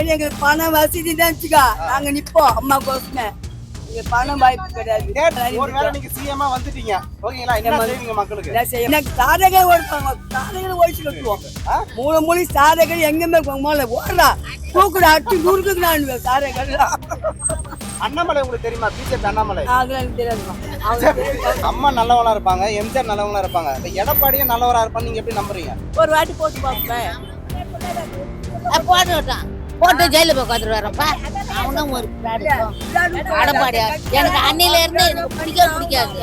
எங்களுக்கு பணம் வசதி தான் நாங்க நிப்போம் அம்மா கோசமே. பணம் வாய்ப்பு கிடையாது. ஒருவேளை நீங்க சிஎம்மா வந்துட்டீங்க ஓகேங்களா, என்ன செய்வீங்க மக்களுக்கு? எனக்கு சாதகர் ஓடுப்பாங்க, சாதகர் ஓடிச்சு கட்டுவோம். மூணு மொழி சாதகர் எங்கேயுமே மேல ஓடுறா தூக்குடா அடிச்சு நூறுக்கு நான் சாதகர். அண்ணாமலை உங்களுக்கு தெரியுமா? பிஜேபி அண்ணாமலை. அதெல்லாம் எனக்கு தெரியாது. அம்மா நல்லவங்களா இருப்பாங்க, எம்ஜிஆர் நல்லவங்களா இருப்பாங்க, எடப்பாடியும் நல்லவரா இருப்பான்னு நீங்க எப்படி நம்புறீங்க? ஒரு வாட்டி போட்டு பார்ப்பேன். போட்டுட்டான் போட்டு ஜெயில போய் உட்காந்துட்டு வரப்பா. அவனும் ஒரு எடப்பாடியா எனக்கு அன்னையில இருந்து எனக்கு பிடிக்காது.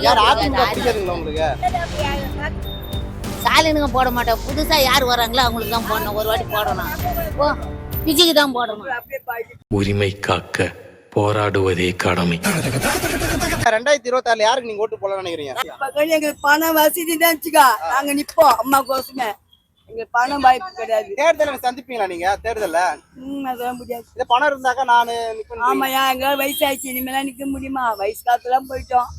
யார் அதிமுக பிடிக்காதுங்களா உங்களுக்கு? சாலினுங்க போட மாட்டேன். புதுசா யார் வராங்களோ அவங்களுக்கு தான் போடணும். ஒரு வாட்டி போடணும். ஓ விஜய்க்கு தான் போடணும். உரிமை காக்க போராடுவதே கடமை. 2026 யாருக்கு நீங்க ஓட்டு போடலாம்னு நினைக்கிறீங்க? எங்களுக்கு பணம் வசதி தான் நாங்க நிப்போம் அம்மா கோசமே. எங்களுக்கு பணம் வாய்ப்பு கிடையாது. தேர்தலை சந்திப்பீங்களா நீங்க? தேர்தல்ல அதெல்லாம் முடியாது. இந்த பணம் இருந்தாக்கா நானு நிப்பேன். ஆமாயா, எங்க வயசாயிடுச்சு, இனிமேலாம் நிக்க முடியுமா? வயசு காலத்துலாம் போயிட்டோம்.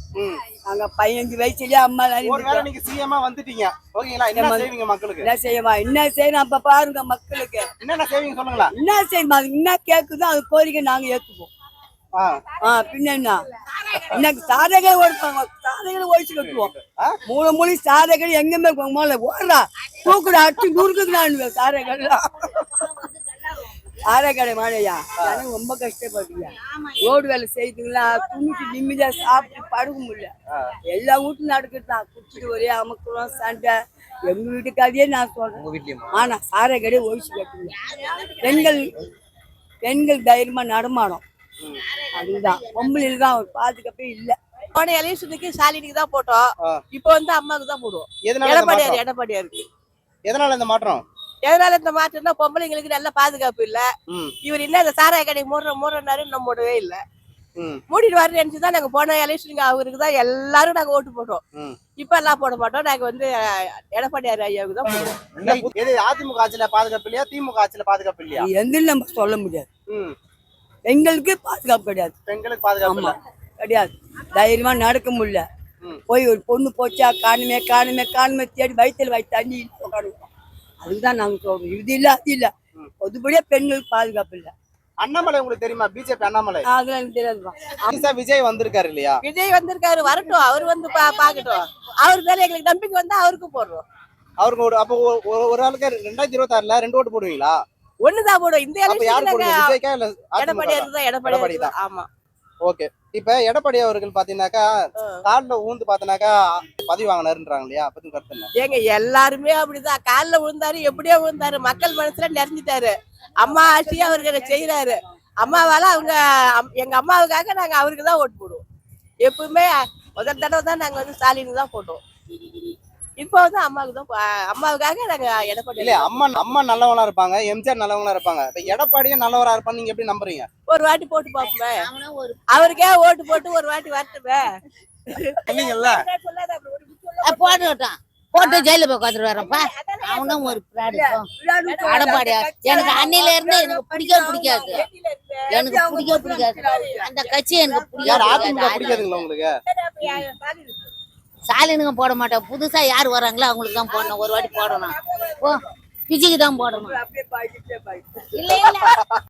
நாங்க 15 வயசுலயே அம்மா ஒருவேளை நீங்க சிஎம்மா வந்துட்டீங்க ஓகேங்களா, என்ன செய்வீங்க மக்களுக்கு? என்ன செய்யமா, என்ன செய்யணும் அப்ப பாருங்க மக்களுக்கு. என்னென்ன செய்வீங்க சொல்லுங்களா? என்ன செய்யமா, அது என்ன கேக்குதோ அது கோரிக்கை நாங்க ஏத்துப்போம். பின்ன என்ன, எனக்கு சாதகர் ஓடுப்பாங்க, சாதகர் ஓடிச்சு கட்டுவோம். மூணு மொழி சாதகர் எங்கேயுமே மேல ஓடுறா தூக்குடா அடிச்சு நூறுக்கு நான் சாதகர். ஆரைக்கடை மாடையா எனக்கு ரொம்ப கஷ்டப்படுறீங்க. ரோடு வேலை செய்யுதுங்களா, துணிக்கு நிம்மதியா சாப்பிட்டு படுக்க முடியல. எல்லா வீட்டும் நடக்குதுதான், குடிச்சிட்டு ஒரே அமக்குறோம் சண்டை. எங்க வீட்டுக்காரியே நான் சொல்றேன். ஆனா சாரைக்கடையை ஒழிச்சு கட்டுங்க. பெண்கள் தைரியமா நடமாடும். அதுதான் பொம்பளைக்கு தான் ஒரு பாதுகாப்பே இல்ல. போன எலெக்ஷனுக்கு சாலினிக்கு தான் போட்டோம். இப்போ வந்து அம்மாவுக்கு தான் போடுவோம். எடப்பாடியாருக்கு. எதனால இந்த மாற்றம்? எதனால இந்த மாற்றம்னா பொம்பளைங்களுக்கு நல்ல பாதுகாப்பு இல்ல. இவர் இல்ல இந்த சாராய கடை மூடுறாரு, நம்ம மூடவே இல்ல. மூடிட்டு வர நினைச்சுதான் நாங்க போன எலெக்ஷனுக்கு அவருக்கு தான் எல்லாரும் நாங்க ஓட்டு போட்டோம். இப்ப எல்லாம் போட மாட்டோம். நாங்க வந்து எடப்பாடியார் ஐயாவுக்கு தான் போடுவோம். அதிமுக ஆட்சியில பாதுகாப்பு இல்லையா, திமுக ஆட்சியில பாதுகாப்பு இல்லையா? எந்த நம்ம சொல்ல முடியாது. பெண்களுக்கு பாதுகாப்பு கிடையாது. பெண்களுக்கு பாதுகாப்பு கிடையாது. தைரியமா நடக்க முடியல. போய் ஒரு பொண்ணு போச்சா காணுமே தேடி வயிற்றுல வயிற்று தண்ணி உட்காடுவோம். அதுதான் நாங்க சொல்றோம். இது இல்ல அது இல்ல, பொதுப்படியா பெண்களுக்கு பாதுகாப்பு இல்ல. அண்ணாமலை உங்களுக்கு தெரியுமா? பிஜேபி அண்ணாமலை. அதெல்லாம் எனக்கு தெரியாதுதான். விஜய் வந்திருக்காரு இல்லையா? விஜய் வந்திருக்காரு, வரட்டும். அவரு வந்து பாக்கட்டும். அவரு மேல எங்களுக்கு நம்பிக்கை வந்தா அவருக்கு போடுறோம். அவருக்கு ஒரு அப்போ ஒரு ஆளுக்கு 2026ல 2 ஓட்டு போடுவீங்களா? ஒண்ணுதான் போடுவோம். இந்த எடப்பாடி தான். ஆமா. ஓகே. இப்ப எடப்பாடி அவர்கள் பாத்தீங்கன்னாக்கா கால்ல ஊந்து பாத்தீங்கன்னாக்கா பதவி வாங்கினாருன்றாங்க இல்லையா? பத்தி கருத்து ஏங்க எல்லாருமே அப்படிதான். காலில் விழுந்தாரு, எப்படியோ விழுந்தாரு, மக்கள் மனசுல நிறைஞ்சிட்டாரு. அம்மா ஆட்சியை அவருக்கு செய்யறாரு. அம்மாவால அவங்க எங்க அம்மாவுக்காக நாங்க அவருக்கு தான் ஓட்டு போடுவோம். எப்பவுமே முதல் தடவை தான் நாங்க வந்து ஸ்டாலினுக்கு தான் போட்டோம். இப்போ வந்து அம்மாவுக்காக நாங்க எடப்பாடி. இல்ல அம்மா நல்லவங்களா இருப்பாங்க, எம்ஜிஆர் நல்லவங்களா இருப்பாங்க, எடப்பாடியும் நல்லவரா இருப்பான்னு நீங்க எப்படி நம்புறீங்க? ஒரு வாட்டி போட்டு பார்ப்போமே. அவருக்கே ஓட்டு போட்டு ஒரு வாட்டி வரட்டுமே. போட்டுட்டான் போட்டு ஜெயில போய் உட்காந்துட்டு வரப்பா. அவனும் ஒரு எடப்பாடியா எனக்கு அன்னையில இருந்து எனக்கு பிடிக்காது. எனக்கு பிடிக்காது. அந்த கட்சி எனக்கு பிடிக்காதுங்களா உங்களுக்கு? சாலினுங்க போட மாட்டேன். புதுசா யார் வராங்களோ அவங்களுக்கு தான் போடணும். ஒரு வாட்டி போடணும். ஓ விஜய்க்கு தான் போடணும். இல்ல